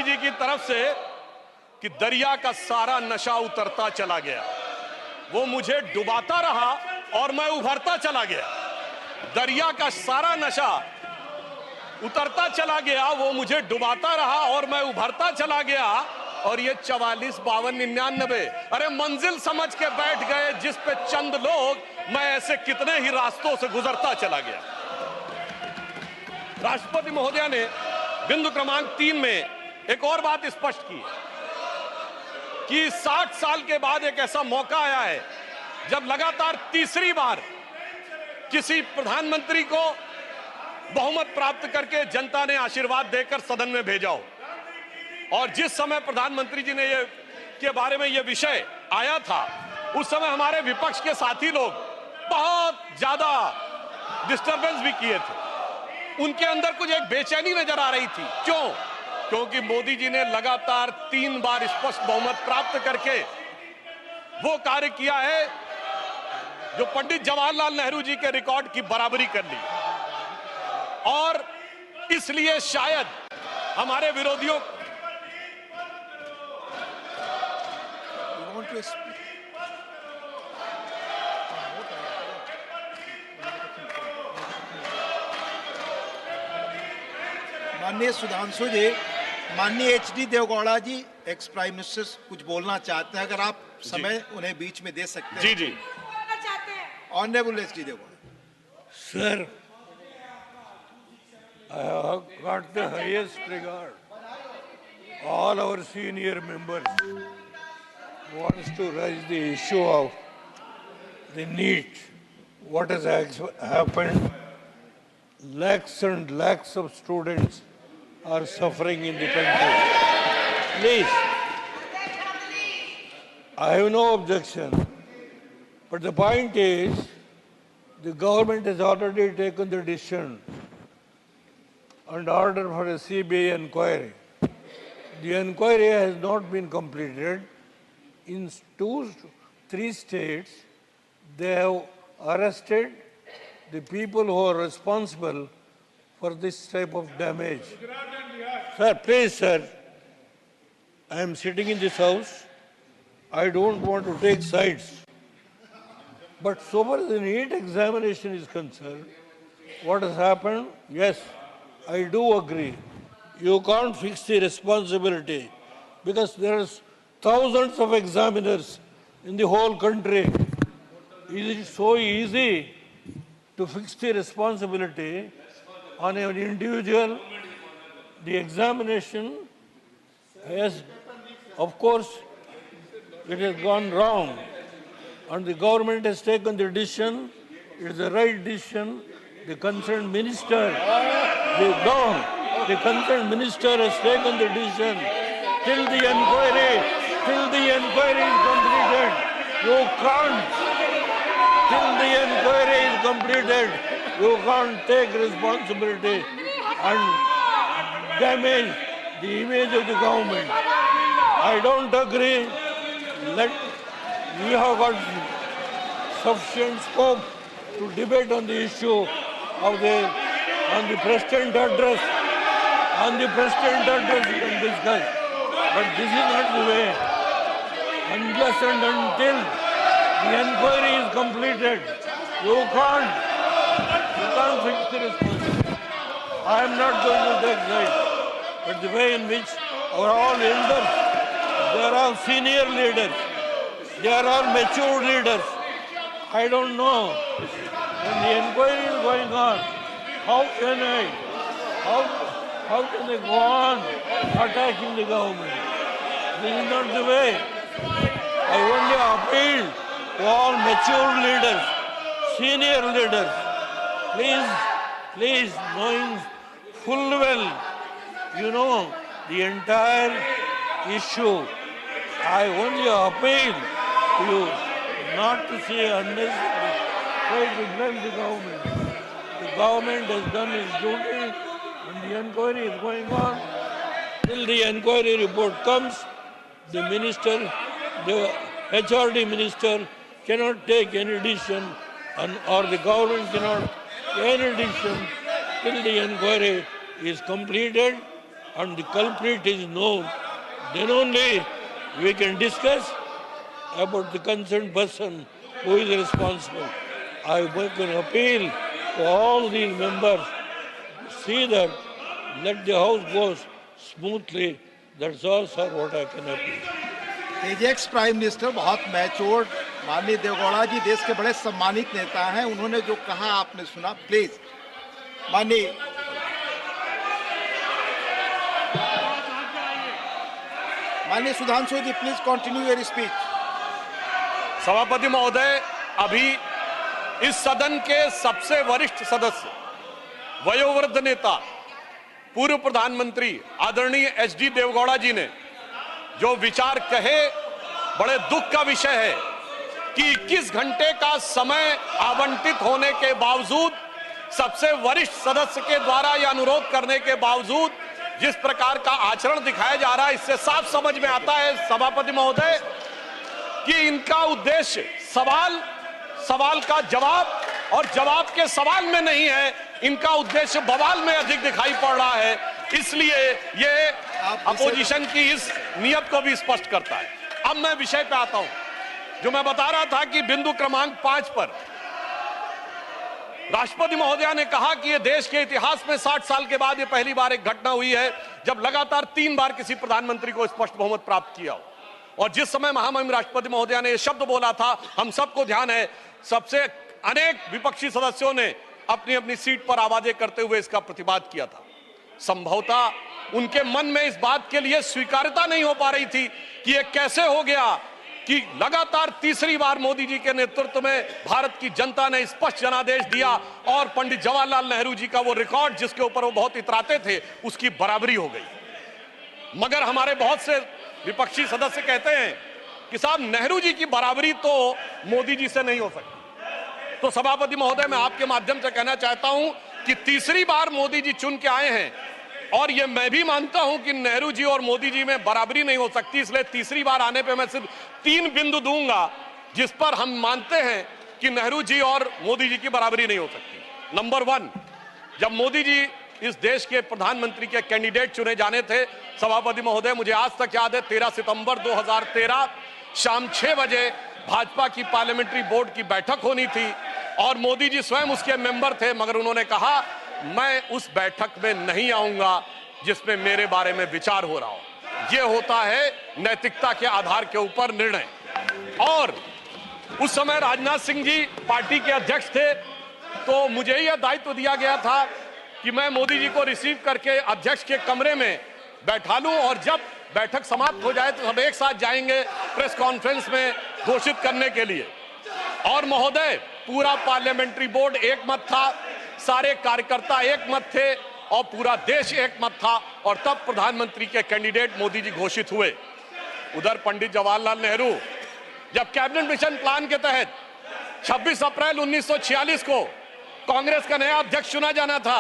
जी की तरफ से कि दरिया का सारा नशा उतरता चला गया, वो मुझे डुबाता रहा और मैं उभरता चला गया। दरिया का सारा नशा उतरता चला गया, वो मुझे डुबाता रहा और मैं उभरता चला गया। और ये 44, 52, 99, अरे मंजिल समझ के बैठ गए जिस पे चंद लोग, मैं ऐसे कितने ही रास्तों से गुजरता चला गया। राष्ट्रपति महोदया ने बिंदु क्रमांक 3 में एक और बात स्पष्ट की कि 60 साल के बाद एक ऐसा मौका आया है जब लगातार तीसरी बार किसी प्रधानमंत्री को बहुमत प्राप्त करके जनता ने आशीर्वाद देकर सदन में भेजा हो। और जिस समय प्रधानमंत्री जी ने के बारे में यह विषय आया था, उस समय हमारे विपक्ष के साथी लोग बहुत ज्यादा डिस्टरबेंस भी किए थे। उनके अंदर कुछ एक बेचैनी नजर आ रही थी। क्यों? क्योंकि मोदी जी ने लगातार 3 बार स्पष्ट बहुमत प्राप्त करके वो कार्य किया है जो पंडित जवाहरलाल नेहरू जी के रिकॉर्ड की बराबरी कर ली। और इसलिए शायद हमारे विरोधियों माननीय सुधांशु जी, माननीय HD देवगौड़ा जी एक्स प्राइम मिनिस्टर कुछ बोलना चाहते हैं, अगर आप समय उन्हें बीच में दे सकते हैं। जी जी, honourable HD Deve Gowda sir, I have got the highest regard. All our senior members wants to raise the issue of the NEET. What has happened? Lakhs and lakhs of students are suffering in the country. Please, I have no objection. But the point is, the government has already taken the decision and order for a CBI inquiry. The inquiry has not been completed. In 2-3 states, they have arrested the people who are responsible for this type of damage. Sir, please, sir, I am sitting in this house. I don't want to take sides. But so far as the NEET examination is concerned, what has happened? Yes, I do agree. You can't fix the responsibility because there are thousands of examiners in the whole country. Is it so easy to fix the responsibility on an individual? The examination has, of course, it has gone wrong. And the government has taken the decision. It is the right decision. The concerned minister, the concerned minister has taken the decision. Till the inquiry is completed, you can't. Till the inquiry is completed, you can't take responsibility and damage the image of the government. I don't agree. We have got sufficient scope to debate on the issue of on the President address. On the President address we can discuss. But this is not the way. Unless and until the inquiry is completed, you can't fix the responsibility. I am not going to take sides. But the way in which our all elders, they are all senior leaders, they are all mature leaders. I don't know. When the inquiry is going on, how can they go on attacking the government? This is not the way. I only appeal to all mature leaders, senior leaders. Please, knowing full well, you know, the entire issue, I only appeal to you not to say unnecessary, try to blame the government. The government has done its duty and the inquiry is going on. Till the inquiry report comes, the minister, the HRD minister cannot take any decision or the government cannot take any decision till the inquiry is completed and the culprit is known, then only we can discuss about the concerned person who is responsible. I make an appeal to all these members to see that let the house go smoothly. That's all, sir, what I can appeal. Ex prime minister बहुत matured माननीय देवगौड़ा जी देश के बड़े सम्मानित नेता हैं, उन्होंने जो कहा आपने सुना। प्लीज माननीय सुधांशु जी प्लीज कंटिन्यू योर स्पीच। सभापति महोदय, अभी इस सदन के सबसे वरिष्ठ सदस्य, वयोवृद्ध नेता, पूर्व प्रधानमंत्री आदरणीय एचडी देवगौड़ा जी ने जो विचार कहे, बड़े दुख का विषय है कि 21 घंटे का समय आवंटित होने के बावजूद, सबसे वरिष्ठ सदस्य के द्वारा यह अनुरोध करने के बावजूद जिस प्रकार का आचरण दिखाया जा रहा है, इससे साफ समझ में आता है सभापति महोदय कि इनका उद्देश्य सवाल का जवाब और जवाब के सवाल में नहीं है, इनका उद्देश्य बवाल में अधिक दिखाई पड़ रहा है। इसलिए ये अपोजिशन की इस नियत को भी स्पष्ट करता है। अब मैं विषय पे आता हूं, जो मैं बता रहा था कि बिंदु क्रमांक 5 पर राष्ट्रपति महोदया ने कहा कि यह देश के इतिहास में 60 साल के बाद यह पहली बार एक घटना हुई है जब लगातार 3 बार किसी प्रधानमंत्री को स्पष्ट बहुमत प्राप्त किया हो। और जिस समय महामहिम राष्ट्रपति महोदया ने यह शब्द बोला था, हम सबको ध्यान है, सबसे अनेक विपक्षी सदस्यों ने अपनी अपनी सीट पर आवाजें करते हुए इसका प्रतिवाद किया था। संभवतः उनके मन में इस बात के लिए स्वीकार्यता नहीं हो पा रही थी कि यह कैसे हो गया कि लगातार तीसरी बार मोदी जी के नेतृत्व में भारत की जनता ने स्पष्ट जनादेश दिया और पंडित जवाहरलाल नेहरू जी का वो रिकॉर्ड जिसके ऊपर वो बहुत इतराते थे, उसकी बराबरी हो गई। मगर हमारे बहुत से विपक्षी सदस्य कहते हैं कि साहब नेहरू जी की बराबरी तो मोदी जी से नहीं हो सकती। तो सभापति महोदय, मैं आपके माध्यम से कहना चाहता हूं कि तीसरी बार मोदी जी चुन के आए हैं और ये मैं भी मानता हूं कि नेहरू जी और मोदी जी में बराबरी नहीं हो सकती, इसलिए तीसरी बार आने पे मैं सिर्फ 3 बिंदु दूंगा जिस पर हम मानते हैं कि नेहरू जी और मोदी जी की बराबरी नहीं हो सकती। नंबर 1, जब मोदी जी इस देश के प्रधानमंत्री के कैंडिडेट चुने जाने थे, सभापति महोदय, मुझे आज तक याद है 13 सितंबर 2013 शाम 6 बजे भाजपा की पार्लियामेंट्री बोर्ड की बैठक होनी थी और मोदी जी स्वयं उसके मेंबर थे, मगर उन्होंने कहा मैं उस बैठक में नहीं आऊंगा जिसमें मेरे बारे में विचार हो रहा हो। यह होता है नैतिकता के आधार के ऊपर निर्णय। और उस समय राजनाथ सिंह जी पार्टी के अध्यक्ष थे, तो मुझे यह दायित्व दिया गया था कि मैं मोदी जी को रिसीव करके अध्यक्ष के कमरे में बैठा लूं और जब बैठक समाप्त हो जाए तो हम एक साथ जाएंगे प्रेस कॉन्फ्रेंस में घोषित करने के लिए। और महोदय, पूरा पार्लियामेंट्री बोर्ड एक मत था, सारे कार्यकर्ता एक मत थे और पूरा देश एक मत था और तब प्रधानमंत्री के कैंडिडेट मोदी जी घोषित हुए। उधर पंडित जवाहरलाल नेहरू जब कैबिनेट मिशन प्लान के तहत 26 अप्रैल 1946 को कांग्रेस का नया अध्यक्ष चुना जाना था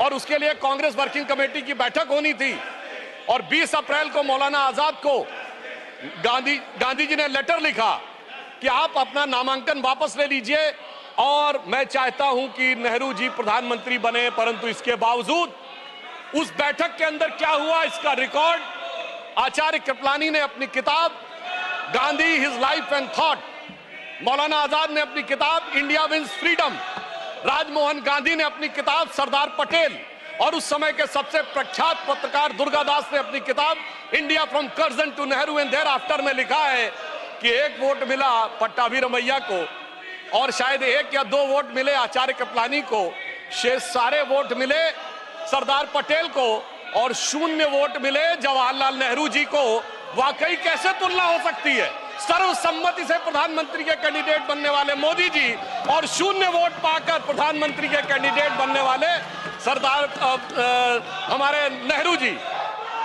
और उसके लिए कांग्रेस वर्किंग कमेटी की बैठक होनी थी और 20 अप्रैल को मौलाना आजाद को गांधी जी ने लेटर लिखा कि आप अपना नामांकन वापस ले लीजिए और मैं चाहता हूं कि नेहरू जी प्रधानमंत्री बने। परंतु इसके बावजूद उस बैठक के अंदर क्या हुआ, इसका रिकॉर्ड आचार्य कृपलानी ने अपनी किताब Gandhi his life and thought, Maulana Azad ने अपनी किताब India wins freedom, Rajmohan Gandhi ने अपनी किताब सरदार पटेल और उस समय के सबसे प्रख्यात पत्रकार दुर्गादास ने अपनी किताब India from Curzon to Nehru and thereafter में लिखा है कि 1 वोट मिला पट्टाभी रमैया को और शायद 1 या 2 वोट मिले आचार्य कृपलानी को, शेष सारे वोट मिले सरदार पटेल को और 0 वोट मिले जवाहरलाल नेहरू जी को। वाकई कैसे तुलना हो सकती है? सर्वसम्मति से प्रधानमंत्री के कैंडिडेट बनने वाले मोदी जी और 0 वोट पाकर प्रधानमंत्री के कैंडिडेट बनने वाले सरदार हमारे नेहरू जी।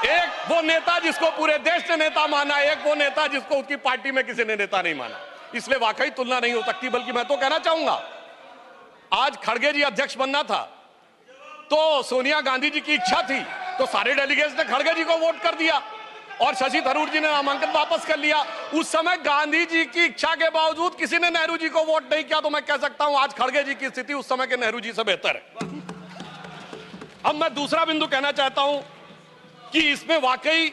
एक वो नेता जिसको पूरे देश ने नेता माना, एक वो नेता जिसको उसकी पार्टी में किसी ने नेता नहीं माना। इसलिए वाकई तुलना नहीं हो सकती। बल्कि मैं तो कहना चाहूंगा, आज खड़गे जी अध्यक्ष बनना था तो सोनिया गांधी जी की इच्छा थी तो सारे डेलीगेट्स ने खड़गे जी को वोट कर दिया और शशि थरूर जी ने नामांकन वापस कर लिया। उस समय गांधी जी की इच्छा के बावजूद किसी ने नेहरू जी को वोट नहीं किया, तो मैं कह सकता हूं आज खड़गे जी की स्थिति उस समय के नेहरू जी से बेहतर है। अब मैं दूसरा बिंदु कहना चाहता हूं कि इसमें वाकई